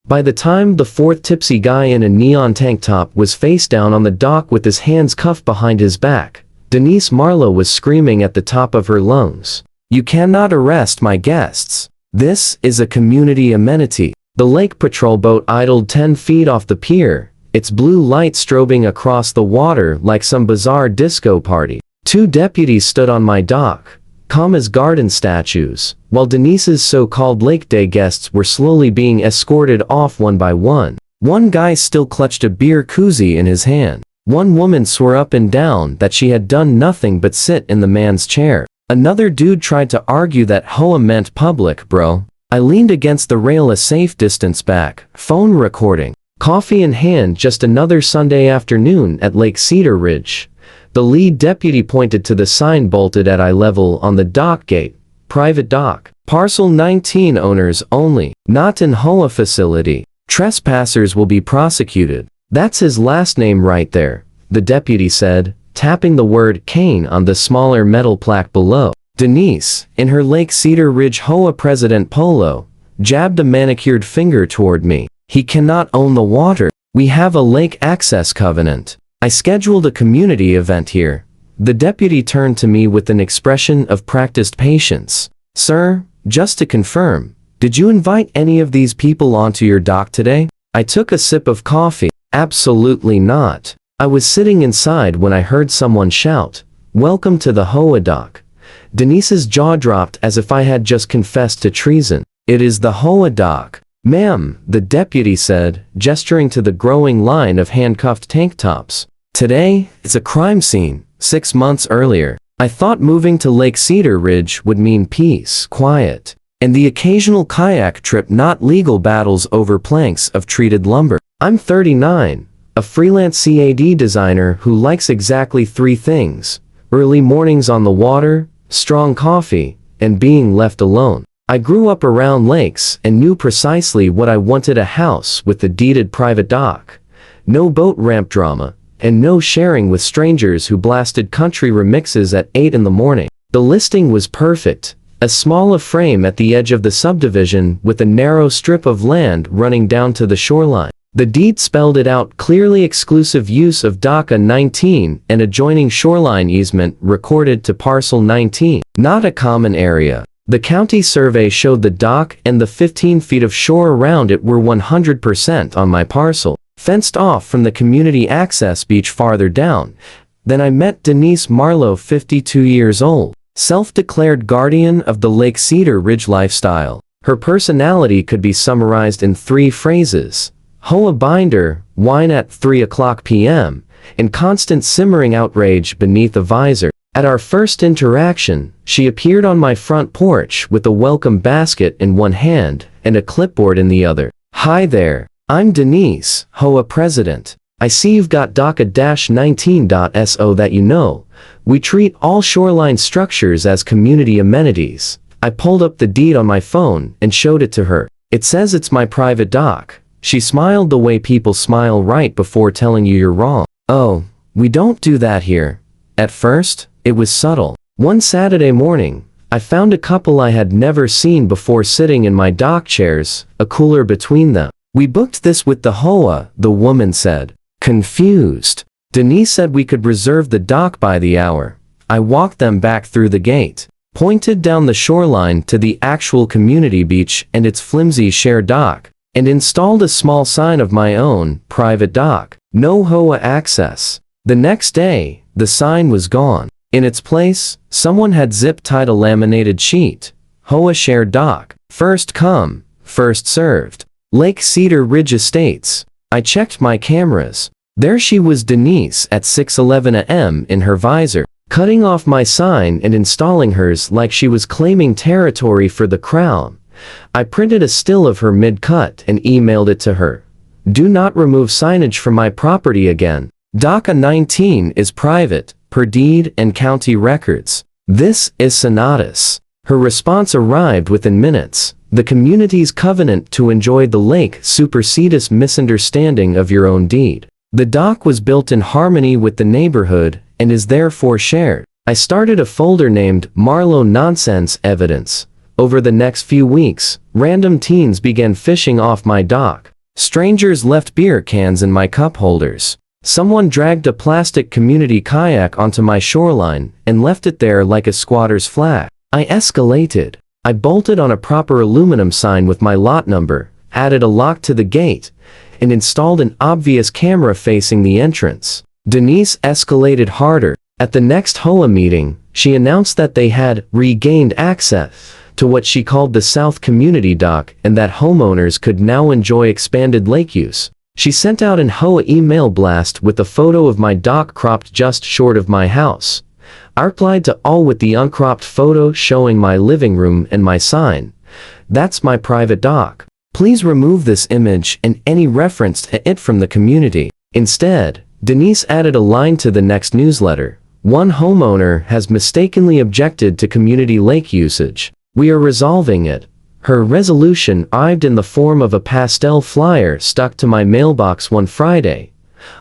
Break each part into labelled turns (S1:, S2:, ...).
S1: By the time the fourth tipsy guy in a neon tank top was face down on the dock with his hands cuffed behind his back, Denise Marlowe was screaming at the top of her lungs, "You cannot arrest my guests. This is a community amenity." The lake patrol boat idled 10 feet off the pier, its blue light strobing across the water like some bizarre disco party. 2 deputies stood on my dock, calm as garden statues, while Denise's so-called Lake Day guests were slowly being escorted off one by one. One guy still clutched a beer koozie in his hand. One woman swore up and down that she had done nothing but sit in the man's chair. Another dude tried to argue that HOA meant public, bro. I leaned against the rail a safe distance back, phone recording, coffee in hand. Just another Sunday afternoon at Lake Cedar Ridge. The lead deputy pointed to the sign bolted at eye level on the dock gate. Private dock. Parcel 19 owners only. Not in HOA facility. Trespassers will be prosecuted. That's his last name right there, the deputy said, tapping the word Kane on the smaller metal plaque below. Denise, in her Lake Cedar Ridge HOA president polo, jabbed a manicured finger toward me. He cannot own the water. We have a lake access covenant. I scheduled a community event here. The deputy turned to me with an expression of practiced patience. Sir, just to confirm, did you invite any of these people onto your dock today? I took a sip of coffee. Absolutely not. I was sitting inside when I heard someone shout, "Welcome to the HOA dock." Denise's jaw dropped as if I had just confessed to treason. It is the HOA dock. Ma'am, the deputy said, gesturing to the growing line of handcuffed tank tops. Today, it's a crime scene. 6 months earlier, I thought moving to Lake Cedar Ridge would mean peace, quiet, and the occasional kayak trip, not legal battles over planks of treated lumber. I'm 39, a freelance CAD designer who likes exactly 3 things: early mornings on the water, strong coffee, and being left alone. I grew up around lakes and knew precisely what I wanted: a house with a deeded private dock, no boat ramp drama, and no sharing with strangers who blasted country remixes at 8 in the morning. The listing was perfect: a small frame at the edge of the subdivision with a narrow strip of land running down to the shoreline. The deed spelled it out clearly: exclusive use of DACA 19 and adjoining shoreline easement recorded to parcel 19. Not a common area. The county survey showed the dock and the 15 feet of shore around it were 100% on my parcel, fenced off from the community access beach farther down. Then I met Denise Marlowe, 52 years old, self-declared guardian of the Lake Cedar Ridge lifestyle. Her personality could be summarized in 3 phrases: HOA binder, wine at 3:00 p.m., and constant simmering outrage beneath a visor. At our first interaction, she appeared on my front porch with a welcome basket in one hand and a clipboard in the other. "Hi there. I'm Denise, HOA president. I see you've got DACA-19.so that you know. We treat all shoreline structures as community amenities." I pulled up the deed on my phone and showed it to her. "It says it's my private dock." She smiled the way people smile right before telling you you're wrong. "Oh, we don't do that here." At first, it was subtle. One Saturday morning, I found a couple I had never seen before sitting in my dock chairs, a cooler between them. "We booked this with the HOA," the woman said, confused. Denise said we could reserve the dock by the hour. I walked them back through the gate, pointed down the shoreline to the actual community beach and its flimsy share dock, and installed a small sign of my own, private dock, no HOA access. The next day, the sign was gone. In its place, someone had zip-tied a laminated sheet: HOA shared dock, first come, first served. Lake Cedar Ridge Estates. I checked my cameras. There she was, Denise, at 6:11 a.m. in her visor, cutting off my sign and installing hers like she was claiming territory for the crown. I printed a still of her mid-cut and emailed it to her. "Do not remove signage from my property again. DACA 19 is private, per deed and county records. This is Sonatus." Her response arrived within minutes: "The community's covenant to enjoy the lake supersedes misunderstanding of your own deed. The dock was built in harmony with the neighborhood and is therefore shared." I started a folder named Marlowe Nonsense Evidence. Over the next few weeks, random teens began fishing off my dock. Strangers left beer cans in my cup holders. Someone dragged a plastic community kayak onto my shoreline and left it there like a squatter's flag. I escalated. I bolted on a proper aluminum sign with my lot number, added a lock to the gate, and installed an obvious camera facing the entrance. Denise escalated harder. At the next HOA meeting, she announced that they had regained access to what she called the South Community Dock and that homeowners could now enjoy expanded lake use. She sent out an HOA email blast with a photo of my dock cropped just short of my house. I replied to all with the uncropped photo showing my living room and my sign. "That's my private dock. Please remove this image and any reference to it from the community." Instead, Denise added a line to the next newsletter. "One homeowner has mistakenly objected to community lake usage. We are resolving it." Her resolution arrived in the form of a pastel flyer stuck to my mailbox one Friday.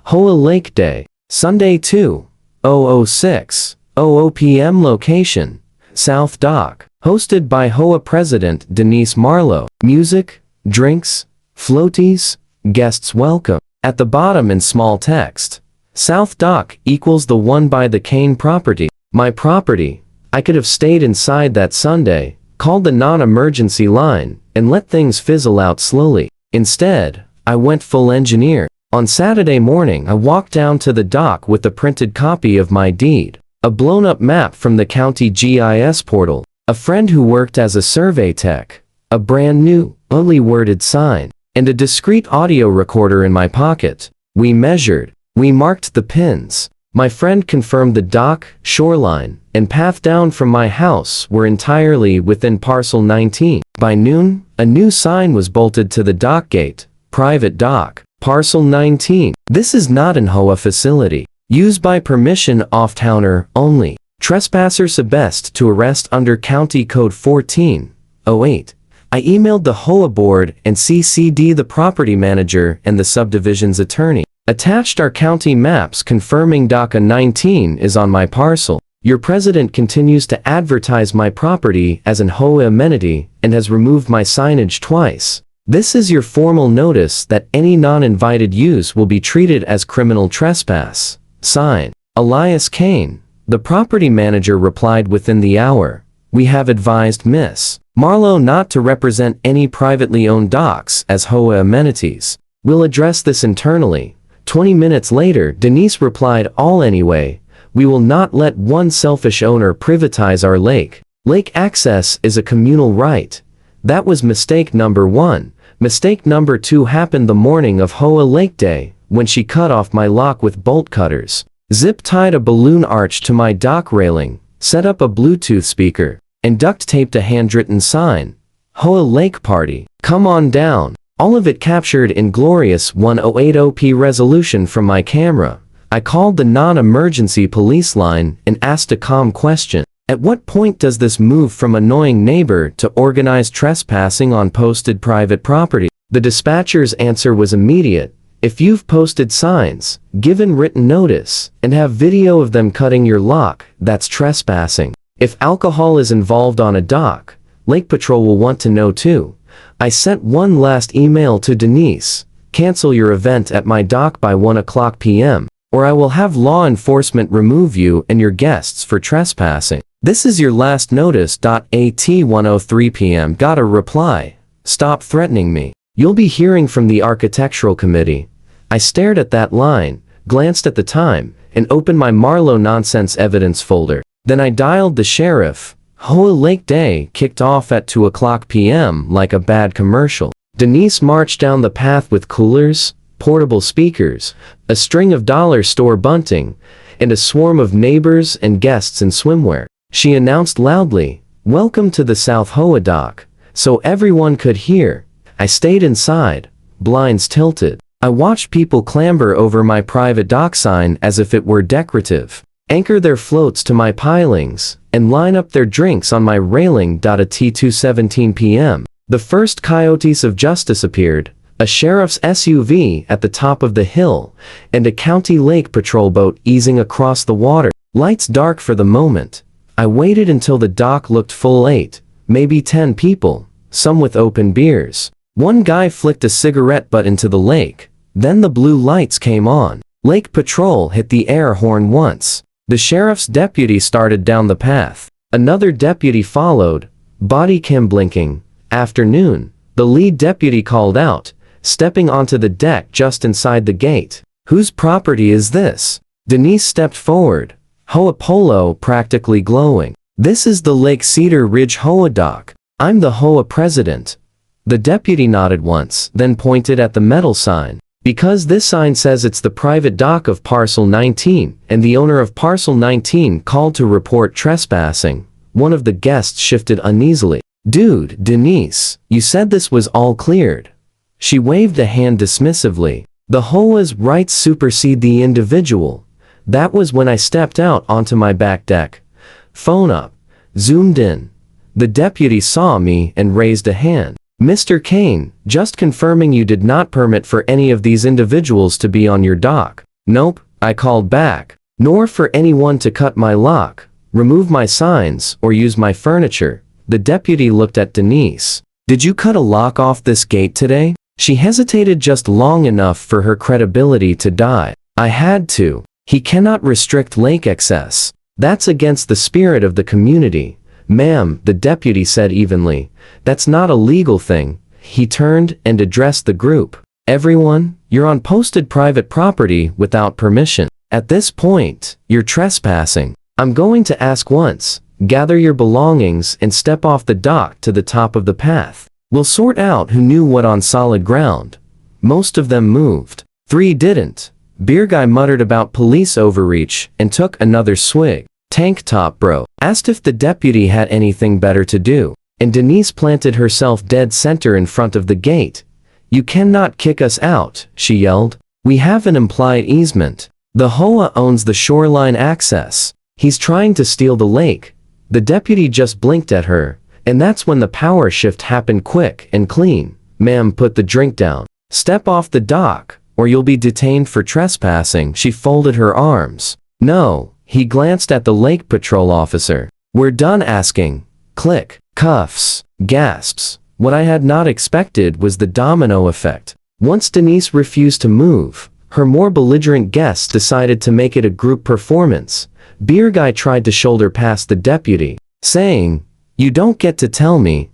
S1: HOA Lake Day, Sunday 2/006:00 p.m. Location, South Dock. Hosted by HOA President Denise Marlowe. Music, drinks, floaties, guests welcome. At the bottom in small text, South Dock equals the one by the Kane property. My property. I could have stayed inside that Sunday, called the non-emergency line, and let things fizzle out slowly. Instead, I went full engineer. On Saturday morning I walked down to the dock with a printed copy of my deed, a blown-up map from the county GIS portal, a friend who worked as a survey tech, a brand new, ugly worded sign, and a discreet audio recorder in my pocket. We measured. We marked the pins. My friend confirmed the dock, shoreline, and path down from my house were entirely within parcel 19. By noon, a new sign was bolted to the dock gate. Private dock, parcel 19. This is not an HOA facility. Used by permission off-towner only. Trespassers best to arrest under County Code 14/08. I emailed the HOA board and CC'd the property manager and the subdivision's attorney. Attached are county maps confirming DACA 19 is on my parcel. Your president continues to advertise my property as an HOA amenity and has removed my signage twice. This is your formal notice that any non-invited use will be treated as criminal trespass. Sign. Elias Kane. The property manager replied within the hour. We have advised Miss Marlowe not to represent any privately owned docks as HOA amenities. We'll address this internally. 20 minutes later, Denise replied, all anyway. We will not let one selfish owner privatize our lake. Lake access is a communal right. That was mistake number 1. Mistake number 2 happened the morning of HOA Lake Day, when she cut off my lock with bolt cutters, zip-tied a balloon arch to my dock railing, set up a Bluetooth speaker, and duct-taped a handwritten sign. HOA Lake Party. Come on down. All of it captured in glorious 1080p resolution from my camera. I called the non-emergency police line and asked a calm question. At what point does this move from annoying neighbor to organized trespassing on posted private property? The dispatcher's answer was immediate. If you've posted signs, given written notice, and have video of them cutting your lock, that's trespassing. If alcohol is involved on a dock, Lake Patrol will want to know too. I sent one last email to Denise. Cancel your event at my dock by 1:00 p.m. or I will have law enforcement remove you and your guests for trespassing. This is your last notice. At 1:03 p.m. Got a reply. Stop threatening me. You'll be hearing from the architectural committee. I stared at that line, glanced at the time, and opened my Marlowe nonsense evidence folder. Then I dialed the sheriff. HOA Lake Day kicked off at 2:00 p.m. like a bad commercial. Denise marched down the path with coolers, portable speakers, a string of dollar store bunting, and a swarm of neighbors and guests in swimwear. She announced loudly, "Welcome to the South HOA Dock," so everyone could hear. I stayed inside, blinds tilted. I watched people clamber over my private dock sign as if it were decorative, anchor their floats to my pilings, and line up their drinks on my railing. At 2:17 p.m. the first coyotes of justice appeared, a sheriff's SUV at the top of the hill, and a county lake patrol boat easing across the water. Lights dark for the moment. I waited until the dock looked full 8, maybe 10 people, some with open beers. One guy flicked a cigarette butt into the lake. Then the blue lights came on. Lake Patrol hit the air horn once. The sheriff's deputy started down the path. Another deputy followed, body cam blinking. Afternoon, the lead deputy called out, stepping onto the deck just inside the gate. Whose property is this? Denise stepped forward, HOA polo practically glowing. This is the Lake Cedar Ridge HOA dock. I'm the HOA president. The deputy nodded once, then pointed at the metal sign. Because this sign says it's the private dock of Parcel 19, and the owner of Parcel 19 called to report trespassing. One of the guests shifted uneasily. Dude, Denise, you said this was all cleared. She waved a hand dismissively. The HOA's rights supersede the individual. That was when I stepped out onto my back deck. Phone up. Zoomed in. The deputy saw me and raised a hand. Mr. Kane, just confirming you did not permit for any of these individuals to be on your dock. Nope, I called back. Nor for anyone to cut my lock, remove my signs, or use my furniture. The deputy looked at Denise. Did you cut a lock off this gate today? She hesitated just long enough for her credibility to die. I had to. He cannot restrict lake access. That's against the spirit of the community. Ma'am, the deputy said evenly. That's not a legal thing. He turned and addressed the group. Everyone, you're on posted private property without permission. At this point, you're trespassing. I'm going to ask once. Gather your belongings and step off the dock to the top of the path. We'll sort out who knew what on solid ground. Most of them moved. 3 didn't. Beer guy muttered about police overreach and took another swig. Tank top bro asked if the deputy had anything better to do, and Denise planted herself dead center in front of the gate. You cannot kick us out, she yelled. We have an implied easement. The HOA owns the shoreline access. He's trying to steal the lake. The deputy just blinked at her, and that's when the power shift happened quick and clean. Ma'am, put the drink down. Step off the dock, or you'll be detained for trespassing. She folded her arms. No. He glanced at the lake patrol officer. We're done asking. Click. Cuffs. Gasps. What I had not expected was the domino effect. Once Denise refused to move, her more belligerent guests decided to make it a group performance. Beer guy tried to shoulder past the deputy, saying, You don't get to tell me.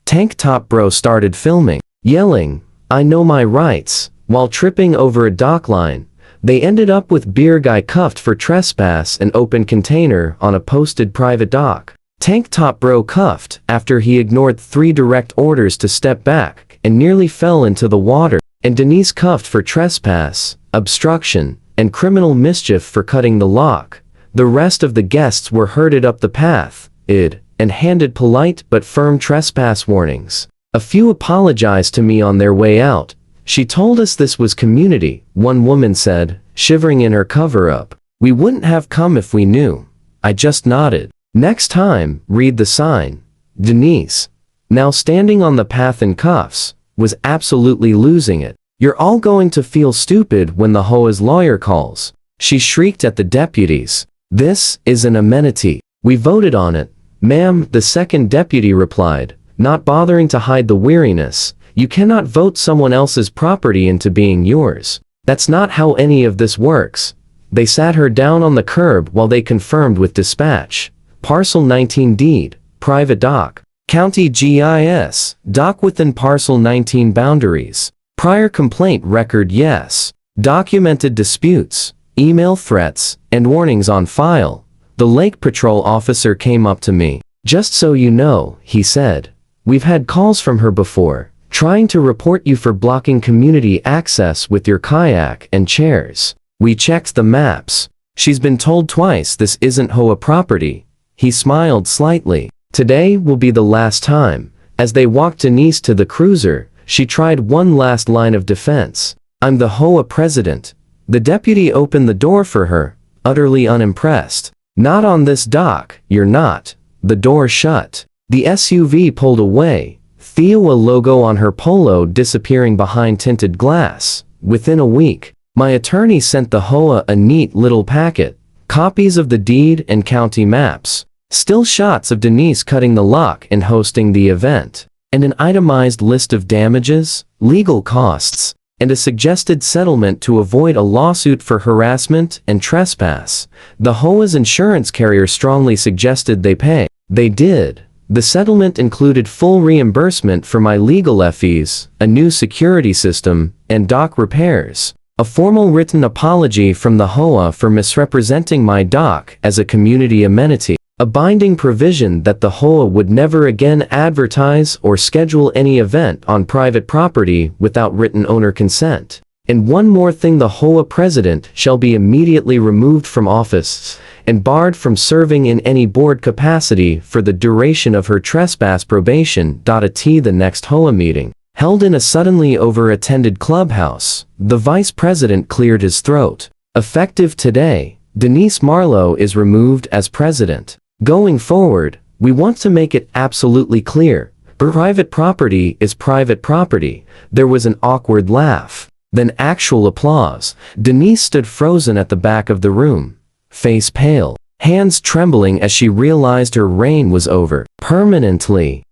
S1: Tank top bro started filming, yelling, I know my rights, while tripping over a dock line. They ended up with beer guy cuffed for trespass and open container on a posted private dock. Tank top bro cuffed after he ignored 3 direct orders to step back and nearly fell into the water, and Denise cuffed for trespass, obstruction, and criminal mischief for cutting the lock. The rest of the guests were herded up the path, and handed polite but firm trespass warnings. A few apologized to me on their way out. She told us this was community, one woman said, shivering in her cover-up. We wouldn't have come if we knew. I just nodded. Next time, read the sign. Denise, now standing on the path in cuffs, was absolutely losing it. You're all going to feel stupid when the HOA's lawyer calls. She shrieked at the deputies. This is an amenity. We voted on it. Ma'am, the second deputy replied, not bothering to hide the weariness. You cannot vote someone else's property into being yours. That's not how any of this works. They sat her down on the curb while they confirmed with dispatch. Parcel 19 deed, private dock. County GIS, dock within Parcel 19 boundaries. Prior complaint record yes. Documented disputes, email threats, and warnings on file. The Lake Patrol officer came up to me. Just so you know, he said. We've had calls from her before, trying to report you for blocking community access with your kayak and chairs. We checked the maps. She's been told twice this isn't HOA property. He smiled slightly. Today will be the last time. As they walked Denise to the cruiser, she tried one last line of defense. I'm the HOA president. The deputy opened the door for her, utterly unimpressed. Not on this dock, you're not. The door shut. The SUV pulled away. Theo a logo on her polo disappearing behind tinted glass. Within a week, my attorney sent the HOA a neat little packet. Copies of the deed and county maps. Still shots of Denise cutting the lock and hosting the event. and an itemized list of damages, legal costs, and a suggested settlement to avoid a lawsuit for harassment and trespass. The HOA's insurance carrier strongly suggested they pay. They did. The settlement included full reimbursement for my legal fees, a new security system, and dock repairs. A formal written apology from the HOA for misrepresenting my dock as a community amenity. A binding provision that the HOA would never again advertise or schedule any event on private property without written owner consent. And one more thing, the HOA president shall be immediately removed from office and barred from serving in any board capacity for the duration of her trespass probation. At the next HOA meeting, held in a suddenly over-attended clubhouse, the vice president cleared his throat. Effective today, Denise Marlowe is removed as president. Going forward, we want to make it absolutely clear, private property is private property. There was an awkward laugh, then actual applause. Denise stood frozen at the back of the room, face pale, hands trembling as she realized her reign was over permanently.